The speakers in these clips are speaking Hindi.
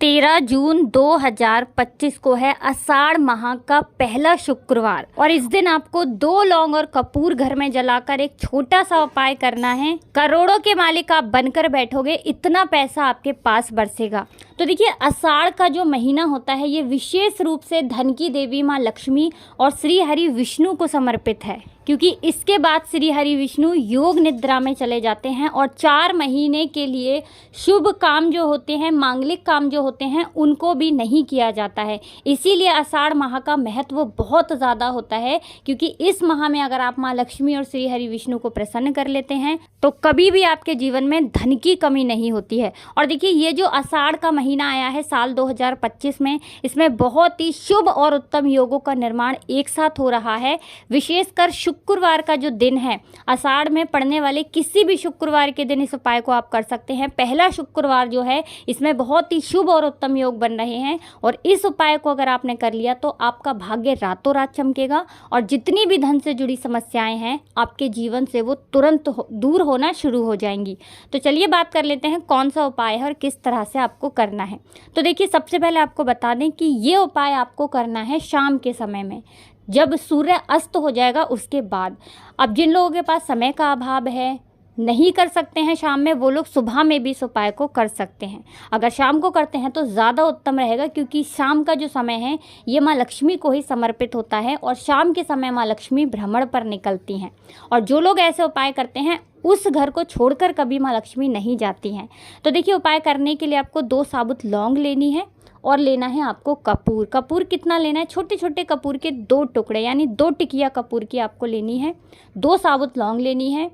13 जून 2025 को है आषाढ़ माह का पहला शुक्रवार और इस दिन आपको 2 लौंग और कपूर घर में जलाकर एक छोटा सा उपाय करना है। करोड़ों के मालिक आप बनकर बैठोगे, इतना पैसा आपके पास बरसेगा। तो देखिए, आषाढ़ का जो महीना होता है ये विशेष रूप से धन की देवी माँ लक्ष्मी और श्री हरि विष्णु को समर्पित है, क्योंकि इसके बाद श्री हरि विष्णु योग निद्रा में चले जाते हैं और 4 महीने के लिए शुभ काम जो होते हैं, मांगलिक काम जो होते हैं, उनको भी नहीं किया जाता है। इसीलिए आषाढ़ माह का महत्व बहुत ज़्यादा होता है, क्योंकि इस माह में अगर आप माँ लक्ष्मी और श्री हरि विष्णु को प्रसन्न कर लेते हैं तो कभी भी आपके जीवन में धन की कमी नहीं होती है। और देखिए, ये जो आषाढ़ का महीना आया है साल 2025 में, इसमें बहुत ही शुभ और उत्तम योगों का निर्माण एक साथ हो रहा है। विशेषकर शुक्रवार का जो दिन है, आषाढ़ में पड़ने वाले किसी भी शुक्रवार के दिन इस उपाय को आप कर सकते हैं। पहला शुक्रवार जो है, इसमें बहुत ही शुभ और उत्तम योग बन रहे हैं और इस उपाय को अगर आपने कर लिया तो आपका भाग्य रातों रात चमकेगा और जितनी भी धन से जुड़ी समस्याएं हैं आपके जीवन से वो तुरंत दूर होना शुरू हो जाएंगी। तो चलिए बात कर लेते हैं कौन सा उपाय है और किस तरह से आपको करना है। तो देखिए, सबसे पहले आपको बता दें कि ये उपाय आपको करना है शाम के समय में, जब सूर्य अस्त हो जाएगा उसके बाद। अब जिन लोगों के पास समय का अभाव है, नहीं कर सकते हैं शाम में, वो लोग सुबह में भी इस उपाय को कर सकते हैं। अगर शाम को करते हैं तो ज़्यादा उत्तम रहेगा, क्योंकि शाम का जो समय है ये माँ लक्ष्मी को ही समर्पित होता है और शाम के समय माँ लक्ष्मी भ्रमण पर निकलती हैं। और जो लोग ऐसे उपाय करते हैं उस घर को छोड़कर कभी माँ लक्ष्मी नहीं जाती हैं। तो देखिए, उपाय करने के लिए आपको 2 साबुत लौंग लेनी है और लेना है आपको कपूर। कपूर कितना लेना है? छोटे छोटे कपूर के 2 टुकड़े, यानी 2 टिकिया कपूर की आपको लेनी है। 2 साबुत लौंग लेनी है।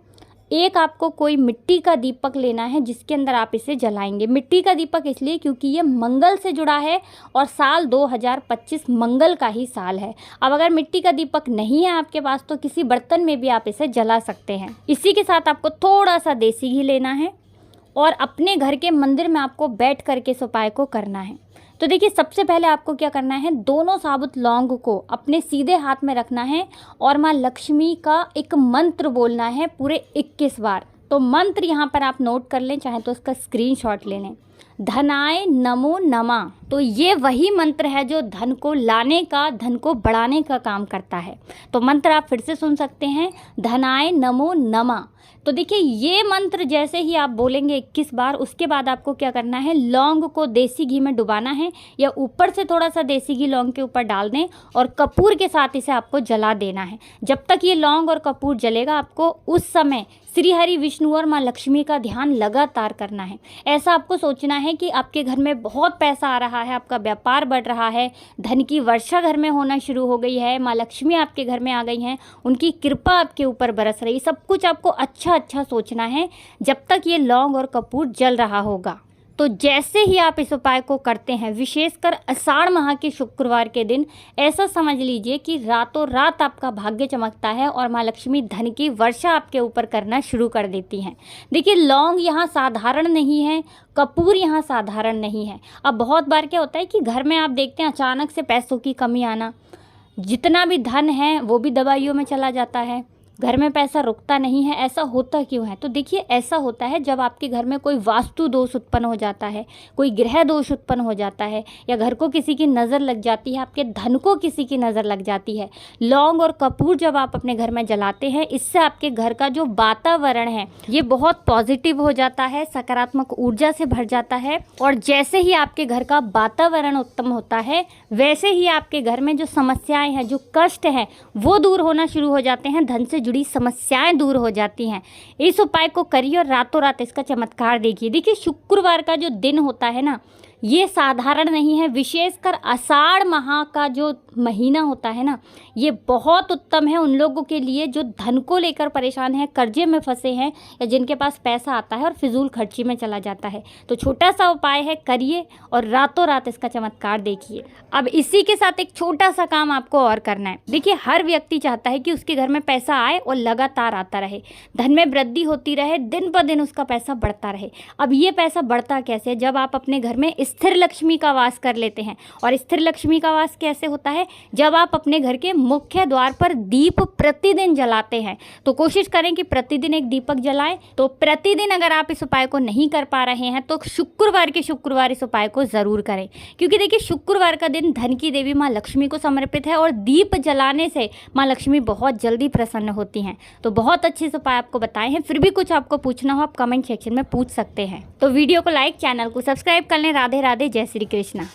एक आपको कोई मिट्टी का दीपक लेना है जिसके अंदर आप इसे जलाएंगे। मिट्टी का दीपक इसलिए क्योंकि ये मंगल से जुड़ा है और साल 2025 मंगल का ही साल है। अब अगर मिट्टी का दीपक नहीं है आपके पास तो किसी बर्तन में भी आप इसे जला सकते हैं। इसी के साथ आपको थोड़ा सा देसी घी लेना है और अपने घर के मंदिर में आपको बैठ करके इस उपाय को करना है। तो देखिए, सबसे पहले आपको क्या करना है, दोनों साबुत लौंग को अपने सीधे हाथ में रखना है और माँ लक्ष्मी का एक मंत्र बोलना है पूरे 21 बार। तो मंत्र यहाँ पर आप नोट कर लें, चाहे तो इसका स्क्रीनशॉट ले लें। धनाय नमो नमः। तो ये वही मंत्र है जो धन को लाने का, धन को बढ़ाने का काम करता है। तो मंत्र आप फिर से सुन सकते हैं, धनाय नमो नमः। तो देखिए, ये मंत्र जैसे ही आप बोलेंगे 21 बार, उसके बाद आपको क्या करना है, लौंग को देसी घी में डुबाना है या ऊपर से थोड़ा सा देसी घी लौंग के ऊपर डाल दें और कपूर के साथ इसे आपको जला देना है। जब तक ये लौंग और कपूर जलेगा, आपको उस समय श्री हरि विष्णु और माँ लक्ष्मी का ध्यान लगातार करना है। ऐसा आपको सोचना है कि आपके घर में बहुत पैसा आ रहा है, आपका व्यापार बढ़ रहा है, धन की वर्षा घर में होना शुरू हो गई है, माँ लक्ष्मी आपके घर में आ गई हैं, उनकी कृपा आपके ऊपर बरस रही। सब कुछ आपको अच्छा अच्छा सोचना है जब तक ये लौंग और कपूर जल रहा होगा। तो जैसे ही आप इस उपाय को करते हैं, विशेषकर आषाढ़ माह के शुक्रवार के दिन, ऐसा समझ लीजिए कि रातों रात आपका भाग्य चमकता है और माँ लक्ष्मी धन की वर्षा आपके ऊपर करना शुरू कर देती हैं। देखिए, लौंग यहाँ साधारण नहीं है, कपूर यहाँ साधारण नहीं है। अब बहुत बार क्या होता है कि घर में आप देखते हैं अचानक से पैसों की कमी आना, जितना भी धन है वो भी दवाइयों में चला जाता है, घर में पैसा रुकता नहीं है। ऐसा होता क्यों है? तो देखिए, ऐसा होता है जब आपके घर में कोई वास्तु दोष उत्पन्न हो जाता है, कोई ग्रह दोष उत्पन्न हो जाता है, या घर को किसी की नज़र लग जाती है, आपके धन को किसी की नज़र लग जाती है। लौंग और कपूर जब आप अपने घर में जलाते हैं, इससे आपके घर का जो वातावरण है ये बहुत पॉजिटिव हो जाता है, सकारात्मक ऊर्जा से भर जाता है। और जैसे ही आपके घर का वातावरण उत्तम होता है, वैसे ही आपके घर में जो समस्याएं हैं, जो कष्ट हैं, वो दूर होना शुरू हो जाते हैं, धन से जुड़ी समस्याएं दूर हो जाती हैं। इस उपाय को करिए और रातों रात इसका चमत्कार देखिए। देखिए, शुक्रवार का जो दिन होता है ना, ये साधारण नहीं है। विशेषकर आषाढ़ माह का जो महीना होता है ना, ये बहुत उत्तम है उन लोगों के लिए जो धन को लेकर परेशान हैं, कर्जे में फंसे हैं, या जिनके पास पैसा आता है और फिजूल खर्ची में चला जाता है। तो छोटा सा उपाय है, करिए और रातों रात इसका चमत्कार देखिए। अब इसी के साथ एक छोटा सा काम आपको और करना है। देखिए, हर व्यक्ति चाहता है कि उसके घर में पैसा आए और लगातार आता रहे, धन में वृद्धि होती रहे, दिन ब दिन उसका पैसा बढ़ता रहे। अब ये पैसा बढ़ता कैसे? जब आप अपने घर में स्थिर लक्ष्मी का वास कर लेते हैं। और स्थिर लक्ष्मी का वास कैसे होता है? जब आप अपने घर के मुख्य द्वार पर दीप प्रतिदिन जलाते हैं। तो कोशिश करें कि प्रतिदिन एक दीपक जलाएं। तो प्रतिदिन अगर आप इस उपाय को नहीं कर पा रहे हैं तो शुक्रवार के शुक्रवार इस उपाय को ज़रूर करें, क्योंकि देखिए शुक्रवार का दिन धन की देवी माँ लक्ष्मी को समर्पित है और दीप जलाने से माँ लक्ष्मी बहुत जल्दी प्रसन्न होती हैं। तो बहुत अच्छे से उपाय आपको बताए हैं। फिर भी कुछ आपको पूछना हो आप कमेंट सेक्शन में पूछ सकते हैं। तो वीडियो को लाइक, चैनल को सब्सक्राइब कर लें। राधे राधे, जय श्री कृष्णा।